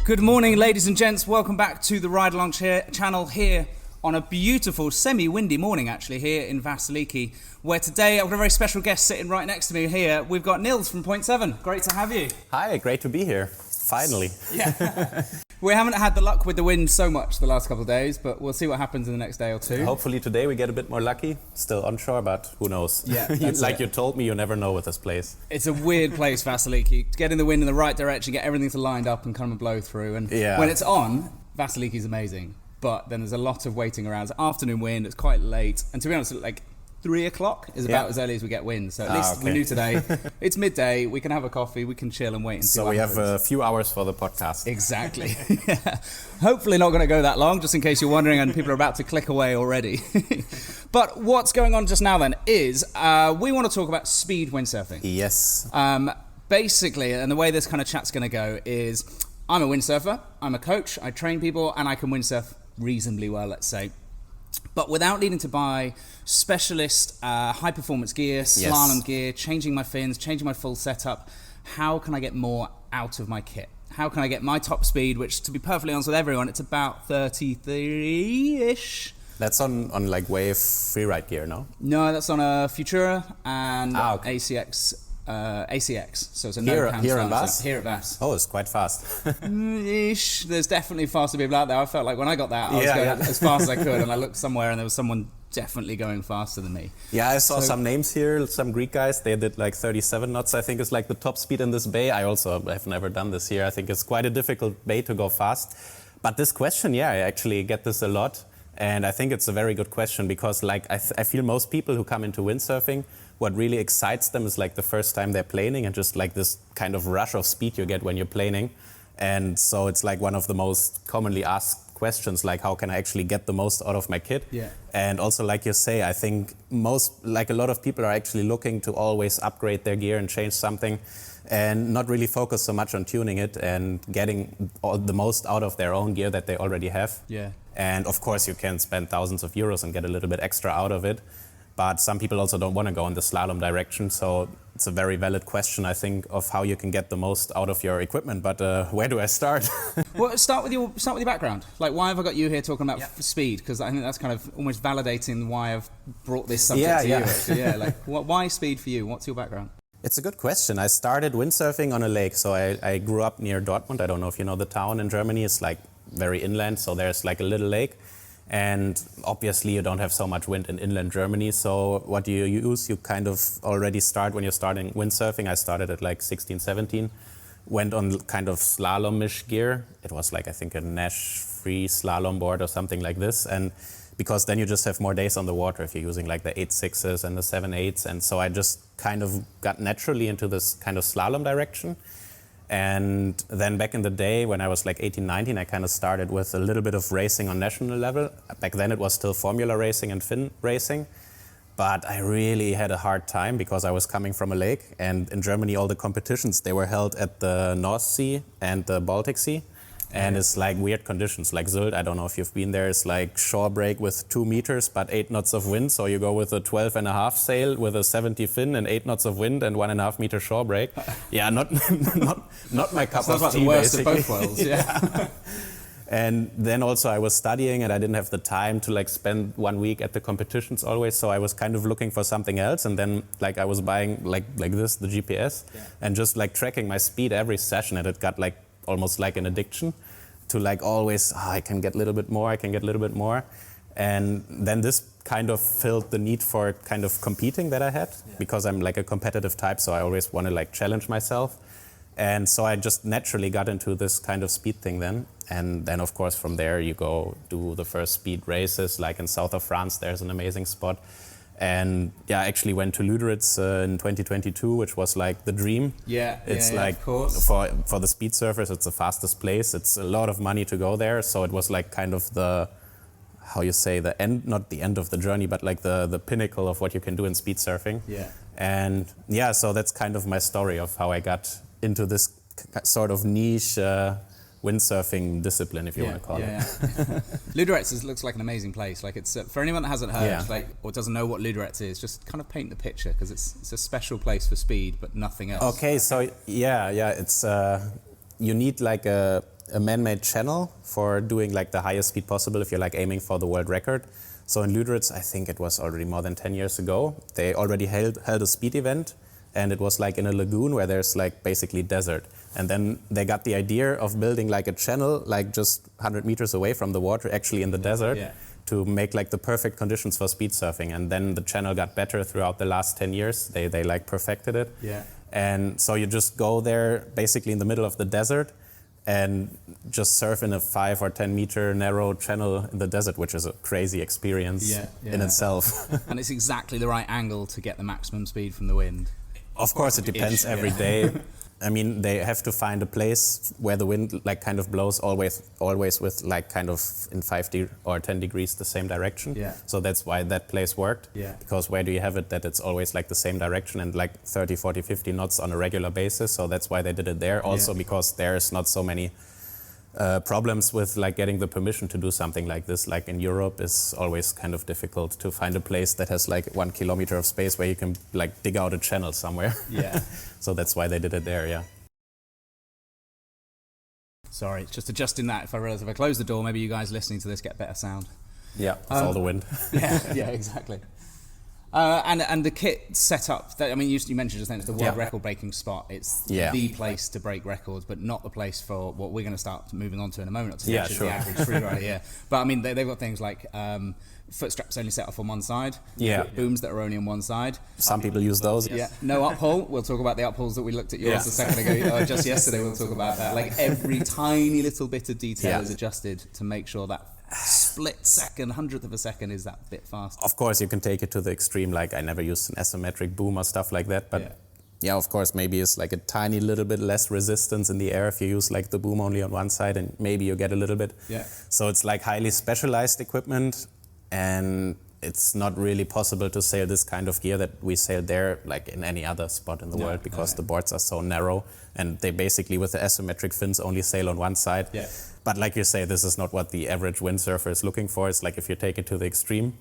Good morning, ladies and gents. Welcome back to the Ridealong channel here on a beautiful, semi-windy morning, actually, here in Vassiliki, where today I've got a very special guest sitting right next to me here. We've got Nils from Point 7. Great to have you. Hi, great to be here. Finally. Yeah. We haven't had the luck with the wind so much the last couple of days, but we'll see what happens in the next day or two. Hopefully today we get a bit more lucky. Still onshore, but who knows? Yeah, you told me, you never know with this place. It's a weird place, Vassiliki. Getting the wind in the right direction, get everything to line up and come and blow through. And when it's on, Vassiliki is amazing. But then there's a lot of waiting around. It's afternoon wind, it's quite late. And to be honest, like 3 o'clock is about as early as we get wind. So at least we knew today. It's midday, we can have a coffee, we can chill and wait and see what happens. So we have a few hours for the podcast. Exactly. Yeah. Hopefully not going to go that long, just in case you're wondering and people are about to click away already. But what's going on just now then is we want to talk about speed windsurfing. Yes. Basically, and the way this kind of chat's going to go is I'm a windsurfer, I'm a coach, I train people and I can windsurf reasonably well, let's say. But without needing to buy specialist high-performance gear, slalom gear, changing my fins, changing my full setup, how can I get more out of my kit? How can I get my top speed, which, to be perfectly honest with everyone, it's about 33-ish. That's on like wave freeride gear, no? No, that's on a Futura and ACX. So it's a here at Vass? Here at Vass. Oh, it's quite fast. Ish. There's definitely faster people out there. I felt like when I got that, I was going as fast as I could, and I looked somewhere and there was someone definitely going faster than me. Yeah, I saw some names here, some Greek guys, they did like 37 knots, I think is like the top speed in this bay. I have never done this here. I think it's quite a difficult bay to go fast. But this question, I actually get this a lot. And I think it's a very good question because like I feel most people who come into windsurfing, what really excites them is like the first time they're planing and just like this kind of rush of speed you get when you're planing. And so it's like one of the most commonly asked questions, like how can I actually get the most out of my kit? Yeah. And also like you say, I think a lot of people are actually looking to always upgrade their gear and change something and not really focus so much on tuning it and getting the most out of their own gear that they already have. Yeah. And of course you can spend thousands of euros and get a little bit extra out of it. But some people also don't want to go in the slalom direction. So it's a very valid question, I think, of how you can get the most out of your equipment. But where do I start? Well, start with your background. Like, why have I got you here talking about speed? Because I think that's kind of almost validating why I've brought this subject to you. Actually. Like, why speed for you? What's your background? It's a good question. I started windsurfing on a lake. So I grew up near Dortmund. I don't know if you know the town in Germany. It's like very inland. So there's like a little lake. And obviously you don't have so much wind in inland Germany, so what do you use? You kind of already start when you're starting windsurfing. I started at like 16, 17, went on kind of slalom-ish gear. It was like, I think, a Nash free slalom board or something like this. And because then you just have more days on the water if you're using like the 8.6s and the 7.8s. And so I just kind of got naturally into this kind of slalom direction. And then back in the day, when I was like 18, 19, I kind of started with a little bit of racing on national level. Back then it was still formula racing and fin racing. But I really had a hard time because I was coming from a lake. And in Germany, all the competitions, they were held at the North Sea and the Baltic Sea. And it's like weird conditions, like Sylt, I don't know if you've been there, it's like shore break with 2 meters, but 8 knots of wind. So you go with a 12.5 sail with a 70 fin and 8 knots of wind and 1.5 meter shore break. Yeah, not my cup of tea, like the worst basically. of both worlds, yeah. And then also I was studying and I didn't have the time to like spend 1 week at the competitions always. So I was kind of looking for something else. And then like I was buying like this, the GPS, and just like tracking my speed every session. And it got like almost like an addiction to like always, I can get a little bit more, And then this kind of filled the need for kind of competing that I had because I'm like a competitive type, so I always want to like challenge myself. And so I just naturally got into this kind of speed thing then. And then of course from there you go do the first speed races, like in south of France, there's an amazing spot. And I actually went to Lüderitz in 2022, which was like the dream. It's like of course. For the speed surfers, it's the fastest place. It's a lot of money to go there, so it was like kind of the, how you say, the end, not the end of the journey, but like the pinnacle of what you can do in speed surfing. And so that's kind of my story of how I got into this sort of niche windsurfing discipline, if you want to call it. Luderitz looks like an amazing place. Like it's for anyone that hasn't heard, like or doesn't know what Luderitz is, just kind of paint the picture because it's a special place for speed, but nothing else. Okay, so it's you need like a man-made channel for doing like the highest speed possible if you're like aiming for the world record. So in Luderitz, I think it was already more than 10 years ago, they already held a speed event, and it was like in a lagoon where there's like basically desert. And then they got the idea of building like a channel like just 100 meters away from the water, actually in the desert, to make like the perfect conditions for speed surfing. And then the channel got better throughout the last 10 years. They like perfected it. And so you just go there basically in the middle of the desert and just surf in a 5 or 10 meter narrow channel in the desert, which is a crazy experience in itself. And it's exactly the right angle to get the maximum speed from the wind. Of course, it depends every day. I mean, they have to find a place where the wind like kind of blows always with like kind of in 5 or 10 degrees the same direction. So that's why that place worked. Because where do you have it that it's always like the same direction and like 30, 40, 50 knots on a regular basis. So that's why they did it there. Also because there's not so many problems with like getting the permission to do something like this. Like in Europe, it's always kind of difficult to find a place that has like 1 kilometer of space where you can like dig out a channel somewhere. So that's why they did it there. Sorry, just adjusting that. If I close the door, maybe you guys listening to this get better sound. With all the wind. Exactly. And the kit set up, I mean, you mentioned just then it's the world record breaking spot. It's the place to break records, but not the place for what we're going to start moving on to in a moment. The average freerider here. But I mean, they've got things like foot straps only set off on one side. Booms that are only on one side. Some people use those. No uphaul. We'll talk about the uphalls that we looked at yours a second ago. Just yesterday we'll talk about that. Like every tiny little bit of detail is adjusted to make sure that split second, 100th of a second is that bit fast. Of course, you can take it to the extreme. Like I never used an asymmetric boom or stuff like that, but of course, maybe it's like a tiny little bit less resistance in the air if you use like the boom only on one side, and maybe you get a little bit. So it's like highly specialized equipment, and it's not really possible to sail this kind of gear that we sail there like in any other spot in the world because the boards are so narrow, and they basically with the asymmetric fins only sail on one side. But like you say, this is not what the average windsurfer is looking for. It's like if you take it to the extreme.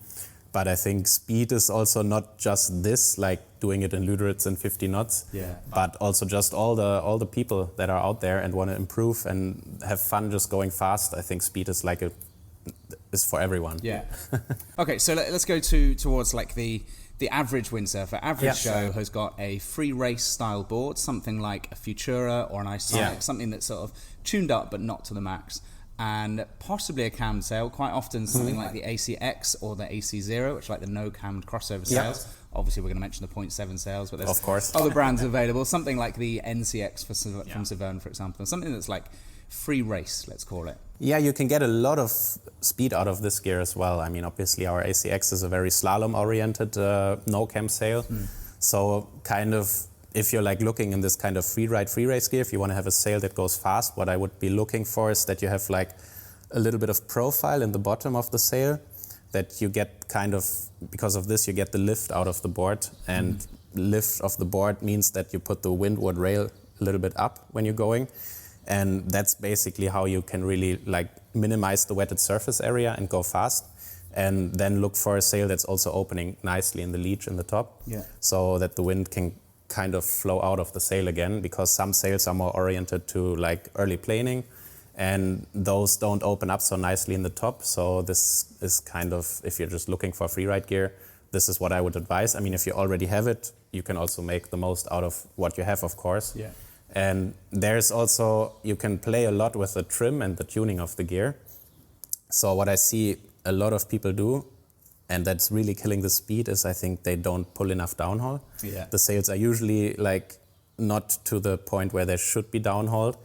But I think speed is also not just this, like doing it in Luderitz in 50 knots, but also just all the people that are out there and want to improve and have fun just going fast. I think speed is like is for everyone. Okay, so let's go towards like the average windsurfer. Average show has got a free race style board, something like a Futura or an Isonic, something that's sort of tuned up but not to the max, and possibly a cammed sail. Quite often something like the ACX or the AC0, which are like the no cammed crossover sails. Obviously we're going to mention the 0.7 sails, but there's other brands available. Something like the NCX from Severn, for example, something that's like free race, let's call it. Yeah, you can get a lot of speed out of this gear as well. I mean, obviously our ACX is a very slalom-oriented no-cam sail. So kind of, if you're like looking in this kind of free race gear, if you want to have a sail that goes fast, what I would be looking for is that you have like a little bit of profile in the bottom of the sail, that you get kind of, because of this, you get the lift out of the board. And lift of the board means that you put the windward rail a little bit up when you're going. And that's basically how you can really like minimize the wetted surface area and go fast, and then look for a sail that's also opening nicely in the leech in the top, so that the wind can kind of flow out of the sail again, because some sails are more oriented to like early planing, and those don't open up so nicely in the top. So this is kind of, if you're just looking for freeride gear, this is what I would advise. I mean, if you already have it, you can also make the most out of what you have, of course. And there's also, you can play a lot with the trim and the tuning of the gear. So what I see a lot of people do, and that's really killing the speed, is I think they don't pull enough downhaul. The sails are usually like not to the point where they should be downhauled,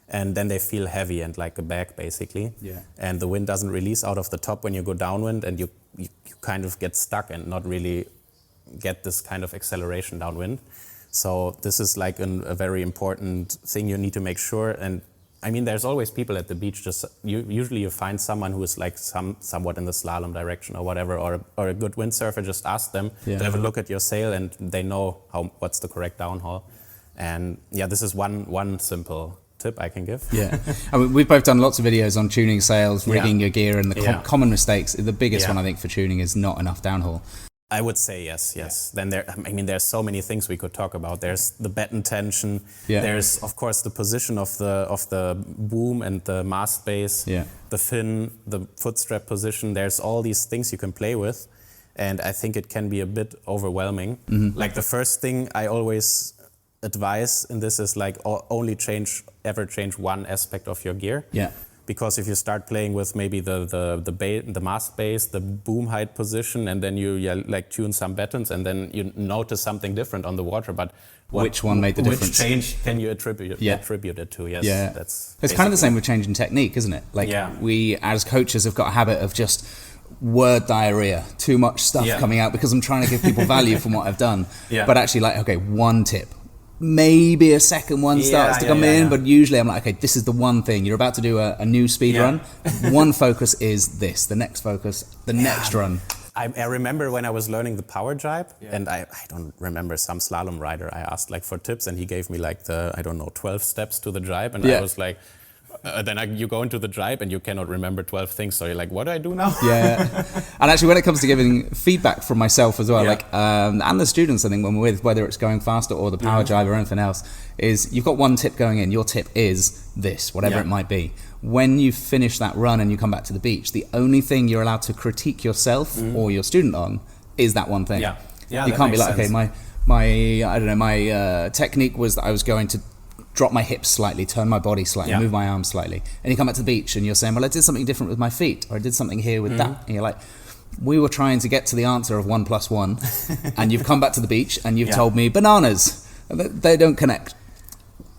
and then they feel heavy and like a bag basically. And the wind doesn't release out of the top when you go downwind, and you kind of get stuck and not really get this kind of acceleration downwind. So this is like a very important thing you need to make sure. And I mean, there's always people at the beach. Just usually you find someone who is like somewhat in the slalom direction or whatever, or a good windsurfer. Just ask them to have a look at your sail, and they know what's the correct downhaul. And this is one simple tip I can give. Yeah. I mean, we've both done lots of videos on tuning sails, rigging your gear, and the common mistakes. The biggest one, I think, for tuning is not enough downhaul. I would say yes. Then there's so many things we could talk about. There's the batten tension. Yeah. There's of course the position of the boom and the mast base. Yeah. The fin, the foot strap position. There's all these things you can play with, and I think it can be a bit overwhelming. Mm-hmm. Like the first thing I always advise in this is like only ever change one aspect of your gear. Yeah. Because if you start playing with maybe the mast base, the boom height position, and then you like tune some battens, and then you notice something different on the water, but which one made the difference? Which change can you attribute it to? Yes, yeah. It's kind of the same with changing technique, isn't it? Like we as coaches have got a habit of just word diarrhea, too much stuff coming out because I'm trying to give people value from what I've done. Yeah. But actually, like, okay, one tip. Maybe a second one starts to come in, but usually I'm like, okay, this is the one thing. You're about to do a new speed run. One focus is this. The next focus, the next run. I remember when I was learning the power jibe, and I don't remember, some slalom rider I asked like for tips, and he gave me like 12 steps to the jibe, and I was like, you go into the jibe and you cannot remember 12 things, so you're like, what do I do now? And actually when it comes to giving feedback from myself as well, like and the students, I think, when we're with, whether it's going faster or the power jibe or anything else, is you've got one tip going in. Your tip is this, whatever it might be. When you finish that run and you come back to the beach, the only thing you're allowed to critique yourself or your student on is that one thing. You can't be like, okay, my technique was that I was going to drop my hips slightly, turn my body slightly, move my arms slightly. And you come back to the beach and you're saying, well, I did something different with my feet, or I did something here with that. And you're like, we were trying to get to the answer of 1 + 1, and you've come back to the beach and you've told me bananas. They don't connect.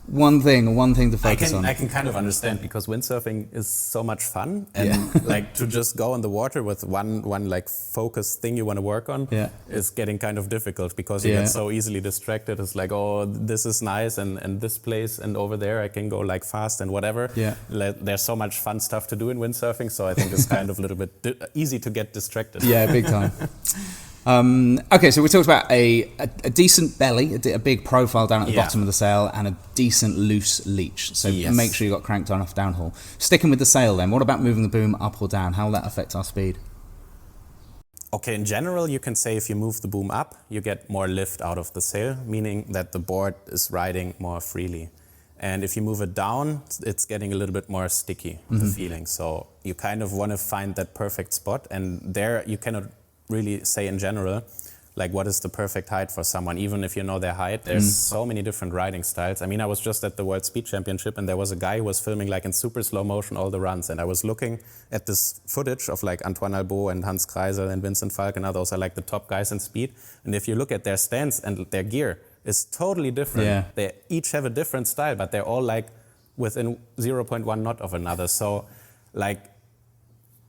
One thing to focus on. I can kind of understand, because windsurfing is so much fun, and like to just go on the water with one like focused thing you want to work on is getting kind of difficult, because you get so easily distracted. It's like, oh, this is nice, and this place and over there I can go like fast and whatever. There's so much fun stuff to do in windsurfing, so I think it's kind of a little bit easy to get distracted. Yeah, big time. Okay, so we talked about a decent belly, a big profile down at the bottom of the sail, and a decent loose leech. So make sure you got cranked enough downhaul. Sticking with the sail then, what about moving the boom up or down? How will that affect our speed? Okay, in general, you can say if you move the boom up, you get more lift out of the sail, meaning that the board is riding more freely. And if you move it down, it's getting a little bit more sticky, the feeling. So you kind of want to find that perfect spot, and there you cannot really say in general like what is the perfect height for someone, even if you know their height. There's so many different riding styles. I mean, I was just at the World Speed Championship, and there was a guy who was filming like in super slow motion all the runs, and I was looking at this footage of like Antoine Albo and Hans Kreisel and Vincent Falconer. Those are like the top guys in speed, and if you look at their stance and their gear is totally different. They each have a different style, but they're all like within 0.1 knot of another. So like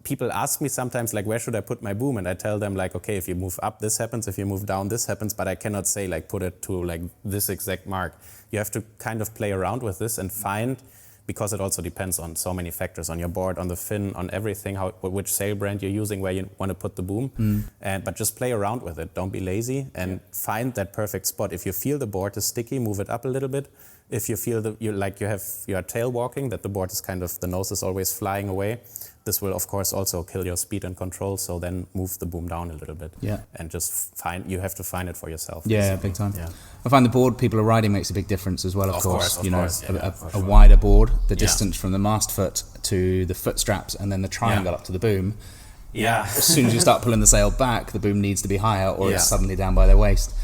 people ask me sometimes, like, where should I put my boom? And I tell them, like, okay, if you move up, this happens. If you move down, this happens. But I cannot say, like, put it to, like, this exact mark. You have to kind of play around with this and find, because it also depends on so many factors, on your board, on the fin, on everything, which sail brand you're using, where you want to put the boom. But just play around with it. Don't be lazy, and find that perfect spot. If you feel the board is sticky, move it up a little bit. If you feel that you are tail walking, that the board is kind of, the nose is always flying away, this will of course also kill your speed and control. So then move the boom down a little bit. And just you have to find it for yourself. Yeah, big time. I find the board people are riding makes a big difference as well, of course. A wider board, the distance from the mast foot to the foot straps, and then the triangle up to the boom. As soon as you start pulling the sail back, the boom needs to be higher, or it's suddenly down by their waist.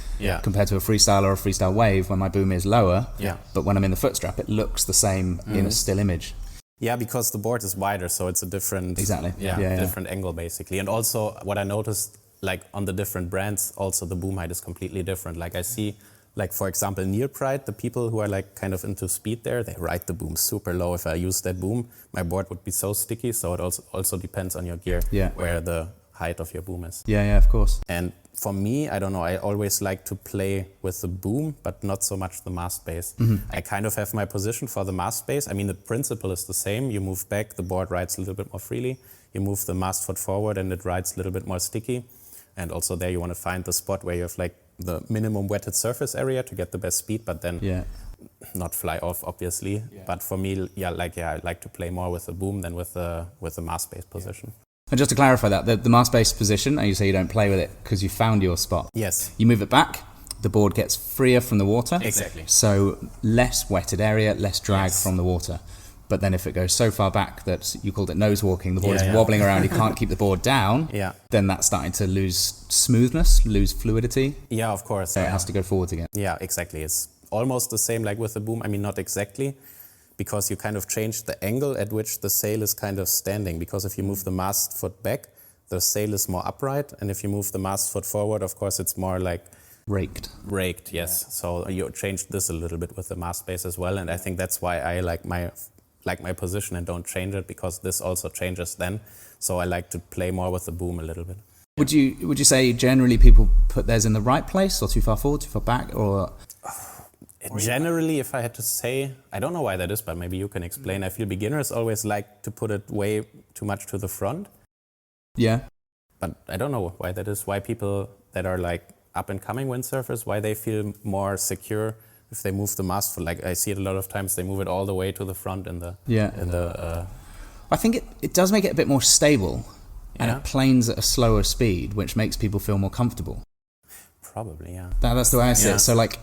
Compared to a freestyle or a freestyle wave, when my boom is lower, but when I'm in the foot strap, it looks the same in a still image. Yeah, because the board is wider, so it's a different different angle basically. And also what I noticed, like on the different brands, also the boom height is completely different. Like I see, like for example, Near Pride, the people who are like kind of into speed there, they ride the boom super low. If I use that boom, my board would be so sticky. So it also depends on your gear, where the height of your boom is. Yeah, of course. And for me, I don't know, I always like to play with the boom, but not so much the mast base. I kind of have my position for the mast base. I mean, the principle is the same. You move back, the board rides a little bit more freely. You move the mast foot forward and it rides a little bit more sticky. And also there you want to find the spot where you have like the minimum wetted surface area to get the best speed, but then not fly off, obviously. Yeah. But for me, I like to play more with the boom than with the mast-based position. And just to clarify that, the mast-based position, and you say you don't play with it because you found your spot. Yes. You move it back, the board gets freer from the water. Exactly. So less wetted area, less drag from the water. But then if it goes so far back that you called it nose walking, the board is wobbling around, you can't keep the board down, then that's starting to lose smoothness, lose fluidity. Yeah, of course. So it has to go forwards again. Yeah, exactly. It's almost the same like with the boom. I mean, not exactly, because you kind of change the angle at which the sail is kind of standing. Because if you move the mast foot back, the sail is more upright. And if you move the mast foot forward, of course, it's more like... Raked, yes. Yeah. So you change this a little bit with the mast base as well. And I think that's why I like my position and don't change it, because this also changes then. So I like to play more with the boom a little bit. Would you say generally people put theirs in the right place, or too far forward, too far back, or... Generally, if I had to say, I don't know why that is, but maybe you can explain. I feel beginners always like to put it way too much to the front. Yeah. But I don't know why that is. Why people that are like up and coming windsurfers, why they feel more secure if they move the mast foot. Like I see it a lot of times, they move it all the way to the front in the... I think it does make it a bit more stable, and it planes at a slower speed, which makes people feel more comfortable. Probably, yeah. That's the way I see it. So like,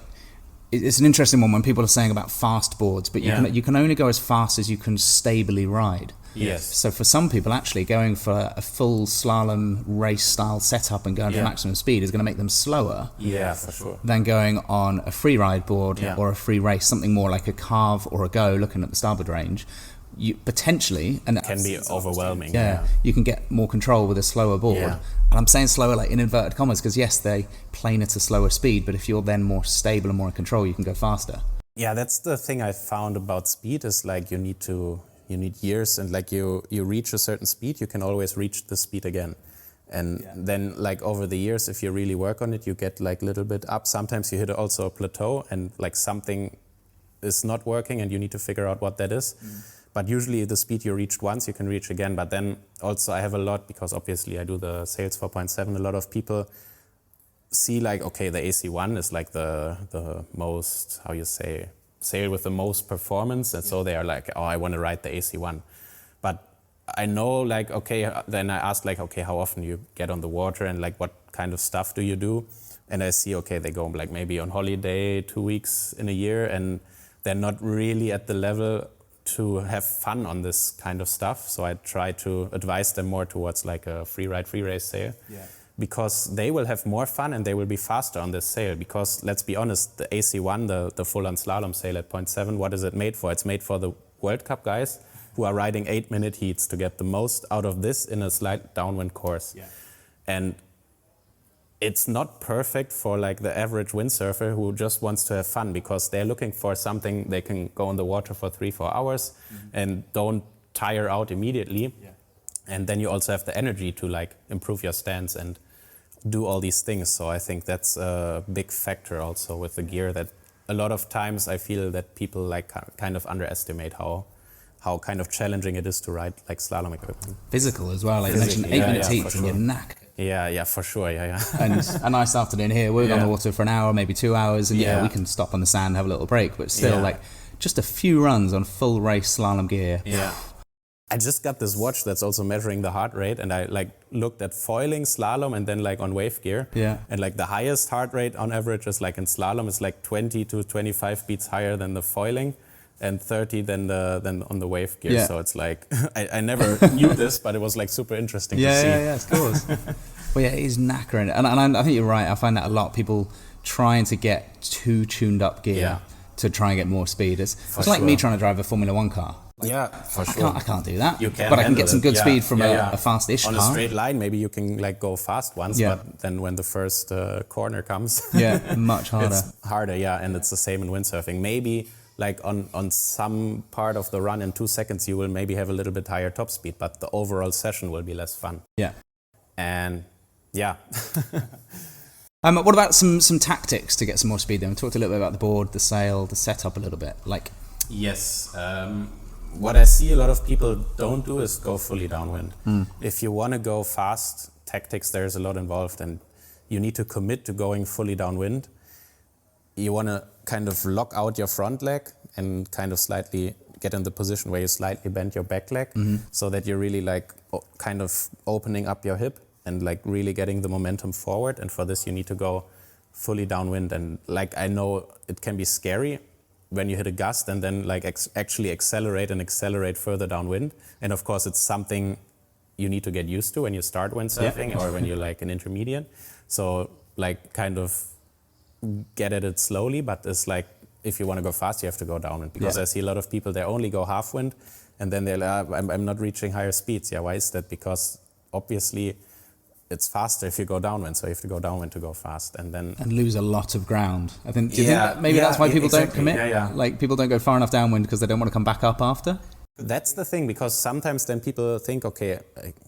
it's an interesting one when people are saying about fast boards, but you can only go as fast as you can stably ride. Yes. So for some people, actually going for a full slalom race style setup and going to maximum speed is going to make them slower. Yeah, for sure. Than going on a free ride board or a free race, something more like a carve or a go, looking at the starboard range. You potentially, and it can be overwhelming. You can get more control with a slower board. Yeah. And I'm saying slower like in inverted commas because yes, they plane at a slower speed, but if you're then more stable and more in control, you can go faster. Yeah, that's the thing I found about speed is like you need years, and like you reach a certain speed, you can always reach the speed again. And then like over the years, if you really work on it, you get like a little bit up. Sometimes you hit also a plateau and like something is not working and you need to figure out what that is. But usually the speed you reached once, you can reach again. But then also I have a lot, because obviously I do the Sails 4.7, a lot of people see like, okay, the AC1 is like the most, how you say, sail with the most performance. And so they are like, oh, I want to ride the AC1. But I know like, okay, then I ask like, okay, how often you get on the water and like what kind of stuff do you do? And I see, okay, they go like maybe on holiday 2 weeks in a year and they're not really at the level to have fun on this kind of stuff. So I try to advise them more towards like a free ride, free race sail. Yeah. Because they will have more fun and they will be faster on this sail. Because let's be honest, the AC1, the full-on slalom sail at 0.7, what is it made for? It's made for the World Cup guys who are riding 8-minute heats to get the most out of this in a slight downwind course. Yeah. And it's not perfect for like the average windsurfer who just wants to have fun, because they're looking for something they can go in the water for 3-4 hours and don't tire out immediately. Yeah. And then you also have the energy to like improve your stance and do all these things. So I think that's a big factor also with the gear, that a lot of times I feel that people like kind of underestimate how kind of challenging it is to ride like slalom equipment. Physical as well, like you mentioned 8-minute heats and you're knackered. Yeah, for sure, yeah. And a nice afternoon here, we're on the water for an hour, maybe 2 hours, and we can stop on the sand, have a little break, but still like just a few runs on full race slalom gear. Yeah. I just got this watch that's also measuring the heart rate, and I like looked at foiling, slalom, and then like on wave gear. Yeah. And like the highest heart rate on average is like in slalom is like 20 to 25 beats higher than the foiling, and 30 than on the wave gear. So it's like I never knew this, but it was like super interesting to see. Yeah, of course. Well, it is knackering, and I think you're right. I find that a lot. People trying to get too tuned up gear to try and get more speed. It's like me trying to drive a Formula One car. Like, for sure. I can't do that. But I can get some good speed from a fast-ish car. On a straight line, maybe you can like go fast once, but then when the first corner comes, much harder. It's harder, and it's the same in windsurfing. Maybe like on some part of the run in 2 seconds, you will maybe have a little bit higher top speed, but the overall session will be less fun. Yeah. And what about some tactics to get some more speed then? We talked a little bit about the board, the sail, the setup a little bit. Yes. What I see a lot of people don't do is go fully downwind. If you want to go fast, tactics, there's a lot involved, and you need to commit to going fully downwind. You want to kind of lock out your front leg and kind of slightly get in the position where you slightly bend your back leg, so that you're really like kind of opening up your hip and like really getting the momentum forward. And for this you need to go fully downwind. And like, I know it can be scary when you hit a gust and then like actually accelerate further downwind. And of course it's something you need to get used to when you start windsurfing or when you're like an intermediate. So like kind of get at it slowly, but it's like, if you want to go fast, you have to go downwind, because I see a lot of people, they only go half wind and then they're like, I'm not reaching higher speeds. Yeah, why is that? Because obviously it's faster if you go downwind, so you have to go downwind to go fast, and lose a lot of ground. I think. Do you think that maybe that's why people don't commit? Like people don't go far enough downwind because they don't want to come back up after. That's the thing, because sometimes then people think, okay,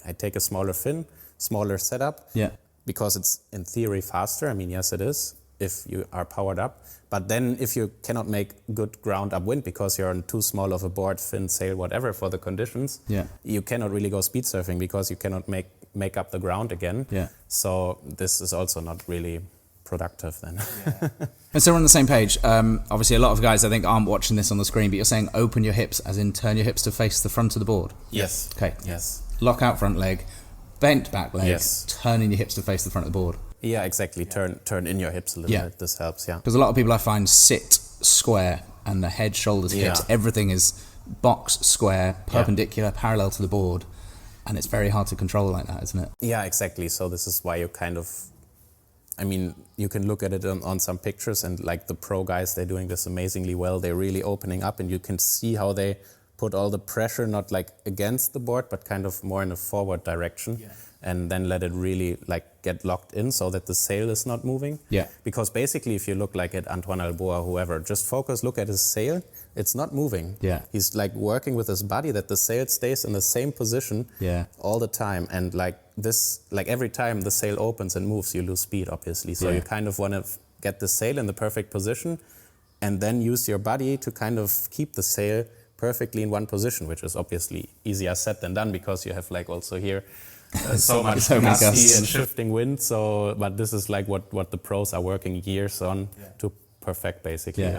I take a smaller fin, smaller setup, because it's in theory faster. I mean, yes, it is if you are powered up. But then if you cannot make good ground upwind because you're on too small of a board, fin, sail, whatever for the conditions, you cannot really go speed surfing because you cannot make up the ground again. So this is also not really productive then. And so we're on the same page. Obviously a lot of guys I think aren't watching this on the screen, but you're saying open your hips, as in turn your hips to face the front of the board. Yes. Okay. Yes. Lock out front leg, bent back leg, turning your hips to face the front of the board. Yeah, exactly. Turn in your hips a little bit. This helps, Because a lot of people I find sit square and the head, shoulders, hips, everything is box square, perpendicular, parallel to the board. And it's very hard to control like that, isn't it? Yeah, exactly. So this is why you kind of, I mean, you can look at it on some pictures, and like the pro guys, they're doing this amazingly well. They're really opening up, and you can see how they put all the pressure not like against the board, but kind of more in a forward direction. And then let it really like get locked in so that the sail is not moving. Because basically if you look like at Antoine Alboa, whoever, just look at his sail, it's not moving. He's like working with his body that the sail stays in the same position all the time. And like this, like every time the sail opens and moves, you lose speed, obviously. So you kind of want to get the sail in the perfect position and then use your body to kind of keep the sail perfectly in one position, which is obviously easier said than done, because you have like also here so much gusty and shifting wind. So, but this is like what the pros are working years on to perfect, basically.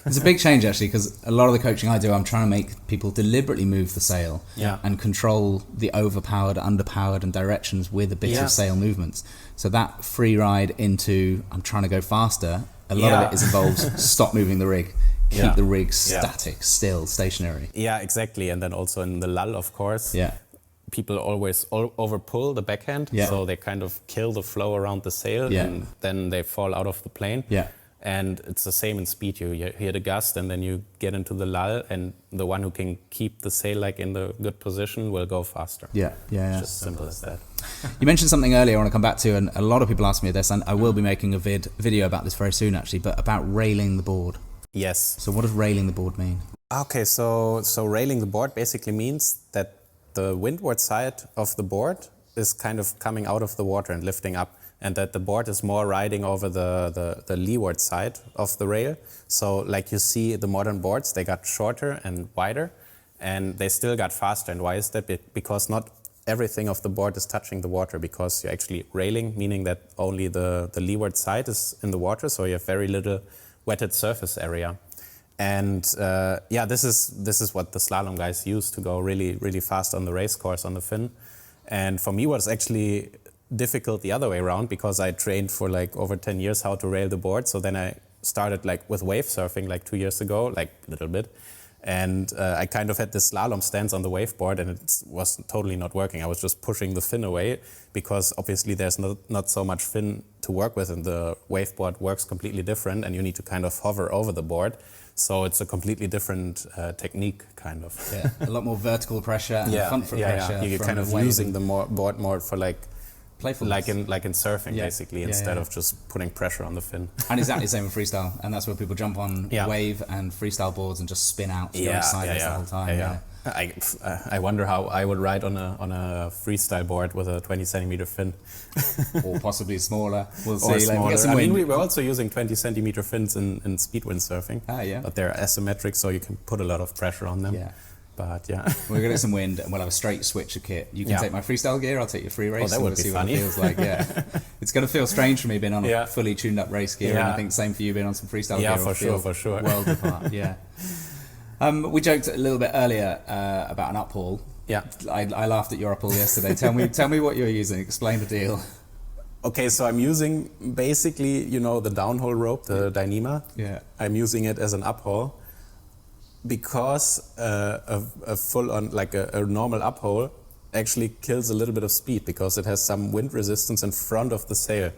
It's a big change actually, because a lot of the coaching I do, I'm trying to make people deliberately move the sail and control the overpowered, underpowered and directions with a bit of sail movements. So that free ride into I'm trying to go faster, a lot of it is involves stop moving the rig. Keep the rig static, still, stationary. Yeah, exactly. And then also in the lull, of course, people always over-pull the backhand, so they kind of kill the flow around the sail, and then they fall out of the plane. And it's the same in speed. You hit a gust, and then you get into the lull, and the one who can keep the sail like in the good position will go faster. It's just simple as that. You mentioned something earlier I want to come back to, and a lot of people ask me this, and I will be making a video about this very soon actually, but about railing the board. Yes. So what does railing the board mean? Okay, so railing the board basically means that the windward side of the board is kind of coming out of the water and lifting up, and that the board is more riding over the leeward side of the rail. So like you see the modern boards, they got shorter and wider, and they still got faster. And why is that? Because not everything of the board is touching the water, because you're actually railing, meaning that only the leeward side is in the water, so you have very little wetted surface area. And this is what the slalom guys use to go really, really fast on the race course on the fin. And for me, it was actually difficult the other way around, because I trained for like over 10 years how to rail the board. So then I started like with wave surfing like 2 years ago, like a little bit. And I kind of had this slalom stance on the waveboard, and it was totally not working. I was just pushing the fin away, because obviously there's not so much fin to work with, and the waveboard works completely different, and you need to kind of hover over the board. So it's a completely different technique, kind of. A lot more vertical pressure and front foot pressure. You're kind of using the board more for like playfulness. Like in surfing, basically, instead of just putting pressure on the fin. And exactly the same in freestyle, and that's where people jump on wave and freestyle boards and just spin out, going sideways the whole time. I wonder how I would ride on a freestyle board with a 20 centimeter fin. Or possibly smaller. We'll see. Smaller. I mean, we were also using 20 centimeter fins in speed windsurfing. But they're asymmetric, so you can put a lot of pressure on them. But yeah. We're going to get some wind and we'll have a straight switcher kit. You can take my freestyle gear, I'll take your free race. Oh, that would we'll be see funny. what it feels like. Yeah. It's going to feel strange for me being on a fully tuned up race gear, and I think same for you being on some freestyle gear. Yeah, for sure. World apart, yeah. We joked a little bit earlier about an uphaul. Yeah. I laughed at your uphaul yesterday. Tell me what you're using. Explain the deal. Okay, so I'm using basically, the downhole rope, the Dyneema. Yeah. I'm using it as an uphaul because a full-on, like a normal uphaul actually kills a little bit of speed because it has some wind resistance in front of the sail.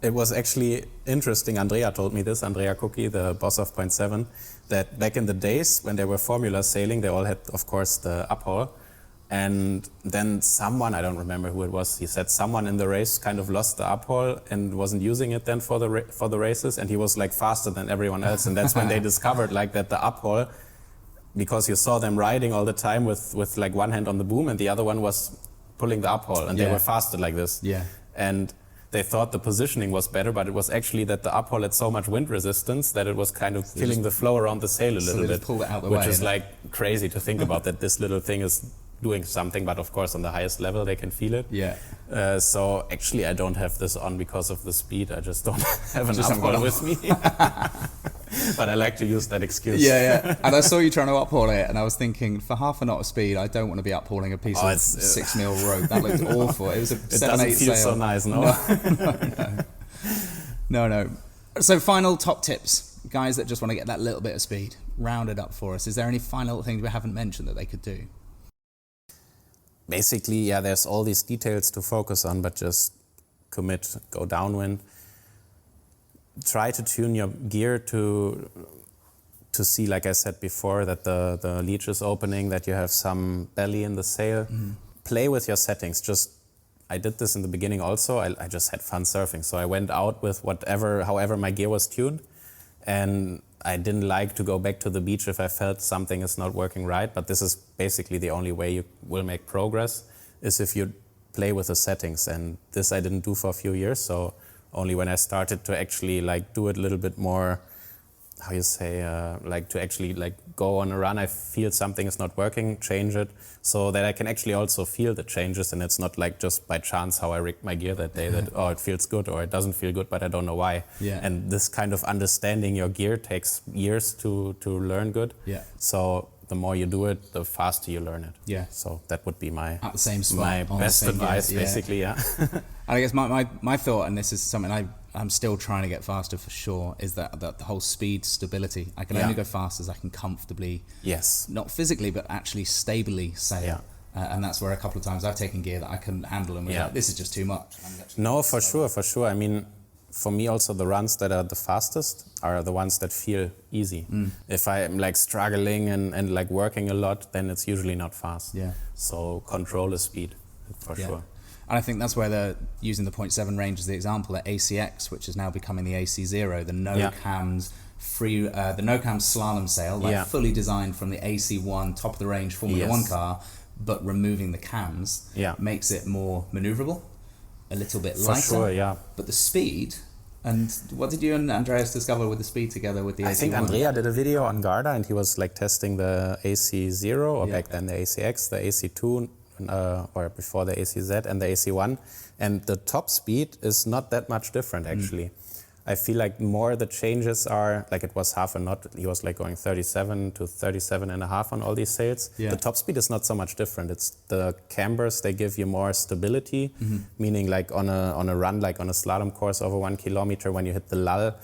It was actually interesting, Andrea told me this, Andrea Cookie, the boss of Point 7, that back in the days when they were formula sailing, they all had, of course, the uphaul. And then someone, I don't remember who it was, he said someone in the race kind of lost the uphaul and wasn't using it then for the races, and he was like faster than everyone else. And that's when they discovered like that the uphaul, because you saw them riding all the time with like one hand on the boom and the other one was pulling the uphaul, and they were faster like this. Yeah. And they thought the positioning was better, but it was actually that the uphaul had so much wind resistance that it was kind of killing the flow around the sail a little bit, pulled it out the way, which is like crazy to think about, that this little thing is doing something, but of course on the highest level they can feel it. Yeah. So actually I don't have this on because of the speed. I just don't have an uphaul with me. But I like to use that excuse. Yeah. And I saw you trying to uphaul it, and I was thinking, for half a knot of speed, I don't want to be uphauling a piece of 6 mil rope. That looked awful. It was a 7-8 sail. It doesn't feel so nice, no? No. So final top tips, guys that just want to get that little bit of speed, round it up for us. Is there any final things we haven't mentioned that they could do? Basically, there's all these details to focus on, but just commit, go downwind. Try to tune your gear to see, like I said before, that the leech is opening, that you have some belly in the sail. Mm-hmm. Play with your settings. I did this in the beginning also. I just had fun surfing. So I went out with however my gear was tuned. And I didn't like to go back to the beach if I felt something is not working right. But this is basically the only way you will make progress, is if you play with the settings. And this I didn't do for a few years. So only when I started to actually like do it a little bit more, like to actually like go on a run, I feel something is not working, change it, so that I can actually also feel the changes, and it's not like just by chance how I rigged my gear that day, that it feels good or it doesn't feel good, but I don't know why. Yeah. And this kind of understanding your gear takes years to learn good. Yeah. So the more you do it, the faster you learn it. Yeah. So that would be my at the same spot, my best advice, basically. Yeah. And I guess my thought, and this is something I'm still trying to get faster for sure, is that the whole speed stability. I can only go fast as I can comfortably, not physically, but actually stably sail. Yeah. And that's where a couple of times I've taken gear that I couldn't handle and was like, this is just too much. No, for sure. I mean, for me also the runs that are the fastest are the ones that feel easy. If I'm like struggling and like working a lot, then it's usually not fast. Yeah. So control the speed, for sure. And I think that's where they're using the 0.7 range as the example at ACX, which is now becoming the AC0, the no-cams the no-cams slalom sail, fully designed from the AC1 top of the range Formula 1 car, but removing the cams makes it more maneuverable, a little bit lighter. For sure, But the speed, and what did you and Andreas discover with the speed together with the AC1? I think Andrea did a video on Garda, and he was like testing the AC0, or back then the ACX, the AC2, or before the ACZ and the AC1, and the top speed is not that much different actually. I feel like more the changes are, like it was half a knot, he was like going 37 to 37 and a half on all these sails. The top speed is not so much different. It's the cambers, they give you more stability, meaning like on a run, like on a slalom course over 1 kilometer, when you hit the lull,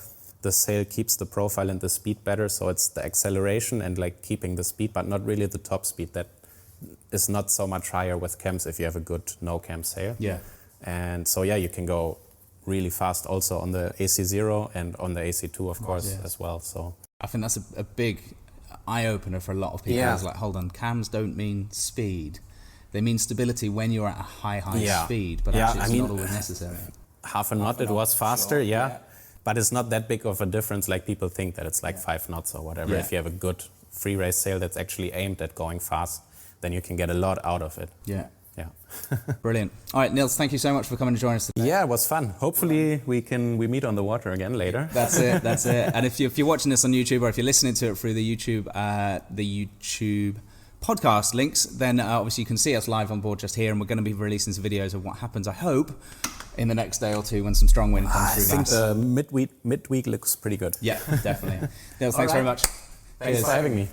the sail keeps the profile and the speed better, so it's the acceleration and like keeping the speed, but not really the top speed. That is not so much higher with cams if you have a good no-cam sail. And so you can go really fast also on the AC0 and on the AC2 of course as well. So I think that's a big eye-opener for a lot of people. It's like, hold on, cams don't mean speed. They mean stability when you're at a high speed, but actually it's not always necessary. Half a knot it was faster, but it's not that big of a difference like people think, that it's like 5 knots or whatever. If you have a good free race sail that's actually aimed at going fast, then you can get a lot out of it. Yeah. Brilliant. All right, Nils, thank you so much for coming to join us today. Yeah, it was fun. Hopefully we meet on the water again later. That's it. And if you're watching this on YouTube, or if you're listening to it through the YouTube podcast links, then obviously you can see us live on board just here, and we're going to be releasing some videos of what happens, I hope, in the next day or two when some strong wind comes through. I think the midweek looks pretty good. Yeah, definitely. Nils, thanks very much. Thanks for having me.